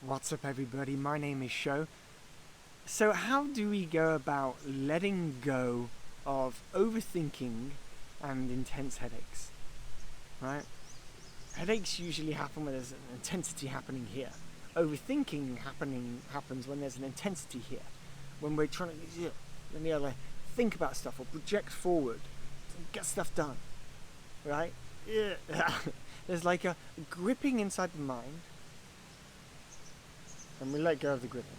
What's up, everybody? My name is Sho. So how do we go about letting go of overthinking and intense headaches, right? Headaches usually happen when there's an intensity happening here. Overthinking happens when there's an intensity here. When we're trying to think about stuff or project forward, get stuff done, right? There's like a gripping inside the mind, and we let go of the gripping.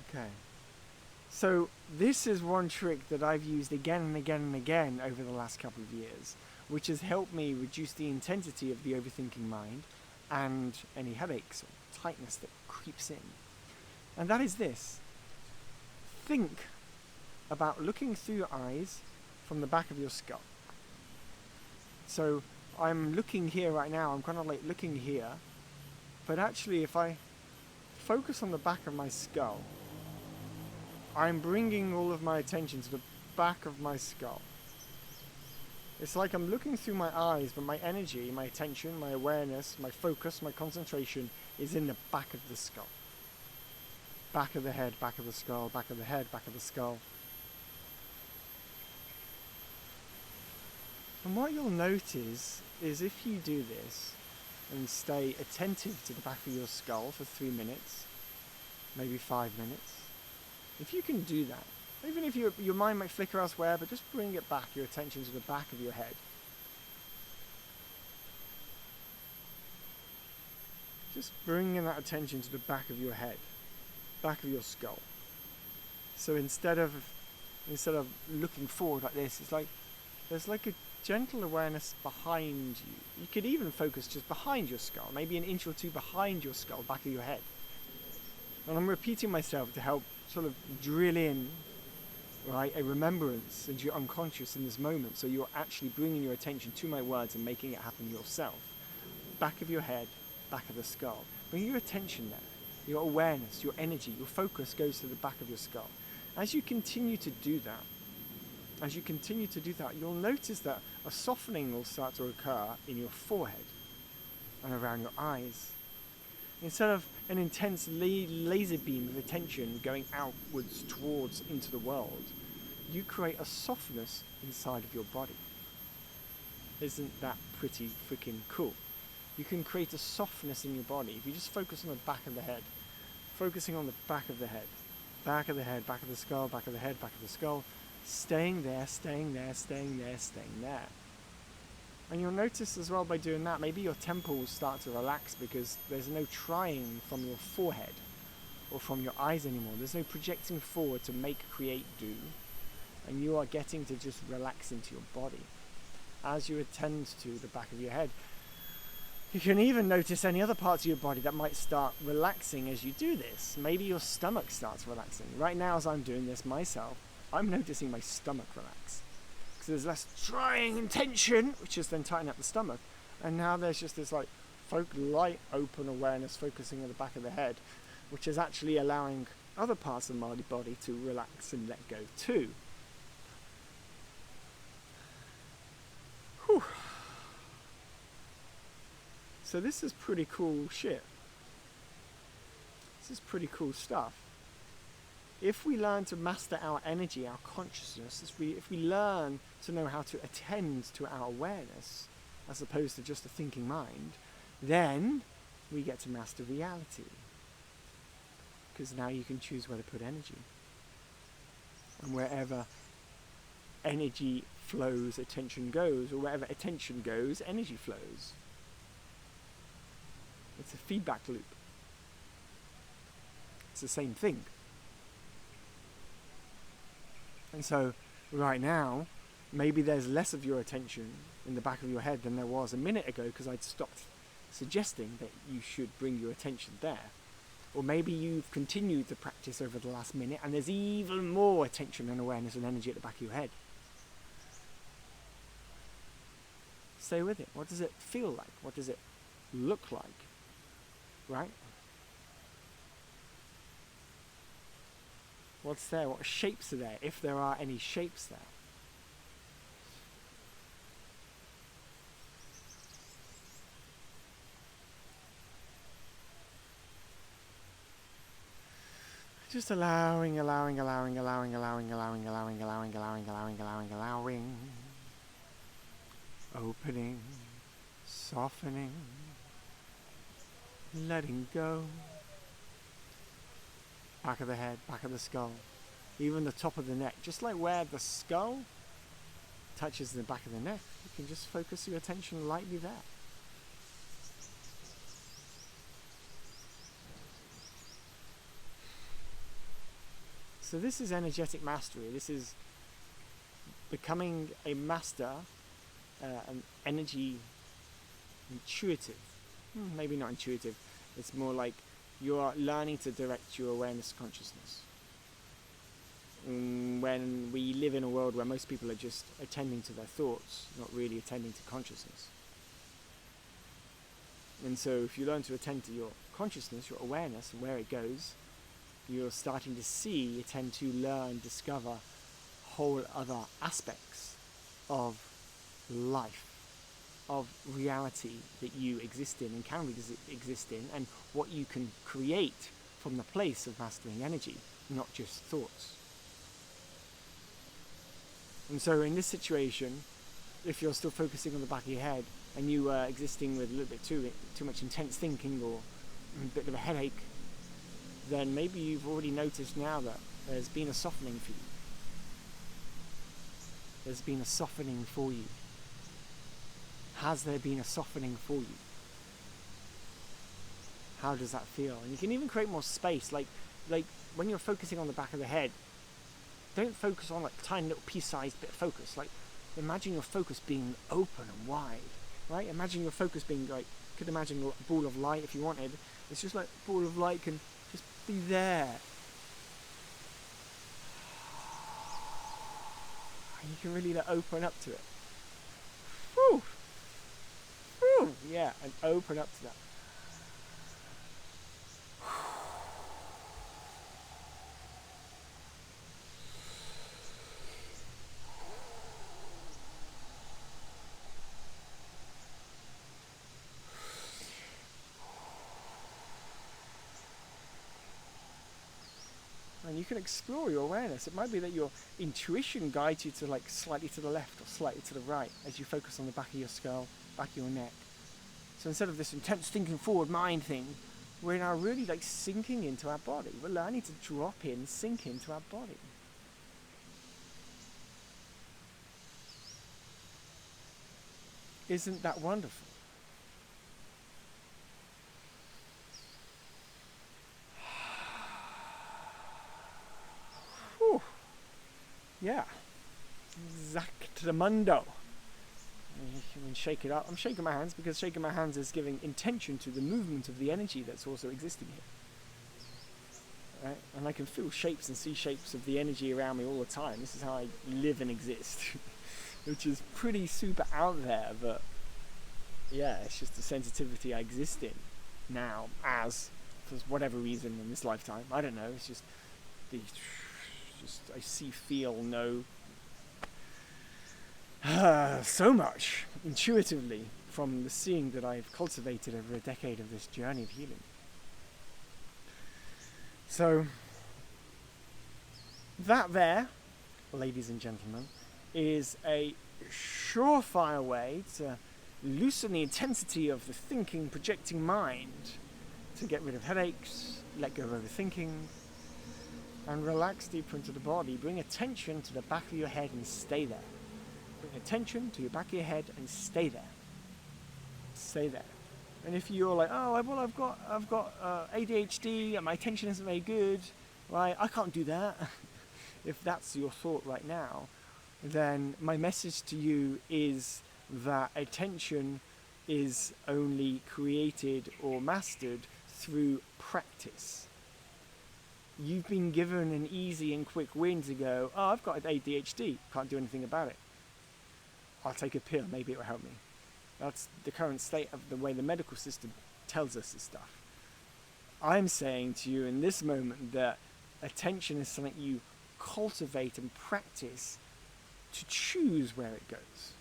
Okay. So this is one trick that I've used again and again and again over the last couple of years, which has helped me reduce the intensity of the overthinking mind and any headaches or tightness that creeps in. And that is this. Think about looking through your eyes from the back of your skull. So I'm looking here right now, I'm kind of like looking here, but actually if I focus on the back of my skull, I'm bringing all of my attention to the back of my skull. It's like I'm looking through my eyes, but my energy, my attention, my awareness, my focus, my concentration is in the back of the skull. Back of the head, back of the skull, back of the head, back of the skull. And what you'll notice is if you do this and stay attentive to the back of your skull for 3 minutes, maybe 5 minutes, if you can do that, even if your mind might flicker elsewhere, but just bring it back, your attention to the back of your head. Just bringing that attention to the back of your head, back of your skull. So instead of looking forward like this, it's like there's like a gentle awareness behind you. You could even focus just behind your skull, maybe an inch or two behind your skull, back of your head. And I'm repeating myself to help sort of drill in, right, a remembrance into your unconscious in this moment, so you're actually bringing your attention to my words and making it happen yourself. Back of your head, back of the skull. Bring your attention there. Your awareness, your energy, your focus goes to the back of your skull. As you continue to do that, you'll notice that a softening will start to occur in your forehead and around your eyes. Instead of an intense laser beam of attention going outwards towards into the world, you create a softness inside of your body. Isn't that pretty freaking cool? You can create a softness in your body if you just focus on the back of the head. Focusing on the back of the head. Back of the head, back of the skull, back of the head, back of the skull. Staying there, staying there, staying there, staying there. And you'll notice as well by doing that, maybe your temples start to relax because there's no trying from your forehead or from your eyes anymore. There's no projecting forward to make, create, do. And you are getting to just relax into your body as you attend to the back of your head. You can even notice any other parts of your body that might start relaxing as you do this. Maybe your stomach starts relaxing. Right now, as I'm doing this myself, I'm noticing my stomach relax. Because there's less trying and tension, which is then tightening up the stomach. And now there's just this like light open awareness focusing on the back of the head, which is actually allowing other parts of my body to relax and let go too. Whew. So this is pretty cool shit. This is pretty cool stuff. If we learn to master our energy, our consciousness, if we learn to know how to attend to our awareness, as opposed to just a thinking mind, then we get to master reality. Because now you can choose where to put energy. And wherever energy flows, attention goes, or wherever attention goes, energy flows. It's a feedback loop. It's the same thing. And so, right now, maybe there's less of your attention in the back of your head than there was a minute ago because I'd stopped suggesting that you should bring your attention there. Or maybe you've continued the practice over the last minute and there's even more attention and awareness and energy at the back of your head. Stay with it. What does it feel like? What does it look like? Right? What's there? What shapes are there? If there are any shapes there. Just allowing. Opening, softening, letting go. Back of the head, back of the skull, even the top of the neck. Just like where the skull touches the back of the neck, you can just focus your attention lightly there. So this is energetic mastery. This is becoming a master, an energy intuitive. Maybe not intuitive. It's more like you are learning to direct your awareness consciousness. When we live in a world where most people are just attending to their thoughts, not really attending to consciousness. And so if you learn to attend to your consciousness, your awareness, and where it goes, you're starting to see, you tend to learn, discover whole other aspects of life, of reality that you exist in and can exist in, and what you can create from the place of mastering energy, not just thoughts. And so in this situation, if you're still focusing on the back of your head and you are existing with a little bit too much intense thinking or a bit of a headache, then maybe you've already noticed now that there's been a softening for you. There's been a softening for you. Has there been a softening for you? How does that feel? And you can even create more space, like when you're focusing on the back of the head, don't focus on like tiny little pea-sized bit of focus. Like imagine your focus being open and wide, right? Imagine your focus being like, you could imagine a ball of light if you wanted. It's just like a ball of light can just be there. And you can really open up to it. Whew. Whew. Yeah, and open up to that. And you can explore your awareness. It might be that your intuition guides you to like slightly to the left or slightly to the right as you focus on the back of your skull, back of your neck. So instead of this intense thinking forward mind thing, we're now really like sinking into our body. We're learning to drop in, sink into our body. Isn't that wonderful? Whew. Yeah. Exactamundo. And shake it up. I'm shaking my hands because shaking my hands is giving intention to the movement of the energy that's also existing here. Right? And I can feel shapes and see shapes of the energy around me all the time. This is how I live and exist. Which is pretty super out there, but yeah, it's just the sensitivity I exist in now as, for whatever reason in this lifetime. I don't know, it's just I see, feel, know so much intuitively from the seeing that I've cultivated over a decade of this journey of healing. So that there, ladies and gentlemen, is a surefire way to loosen the intensity of the thinking, projecting mind, to get rid of headaches, let go of overthinking, and relax deeper into the body. Bring attention to the back of your head and stay there. Bring attention to your back of your head and stay there. Stay there. And if you're like, oh, well, I've got ADHD and my attention isn't very good, right? I can't do that. If that's your thought right now, then my message to you is that attention is only created or mastered through practice. You've been given an easy and quick win to go, oh, I've got ADHD, can't do anything about it. I'll take a pill, maybe it will help me. That's the current state of the way the medical system tells us this stuff. I'm saying to you in this moment that attention is something you cultivate and practice to choose where it goes,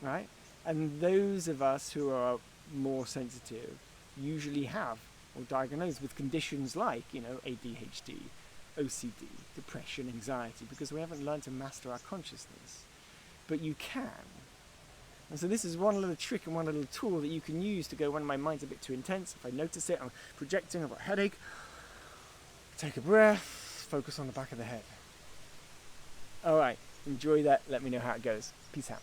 right? And those of us who are more sensitive usually have or diagnosed with conditions like, ADHD, OCD, depression, anxiety, because we haven't learned to master our consciousness. But you can. And so this is one little trick and one little tool that you can use to go, when my mind's a bit too intense, if I notice it, I'm projecting, I've got a headache, take a breath, focus on the back of the head. Alright, enjoy that, let me know how it goes. Peace out.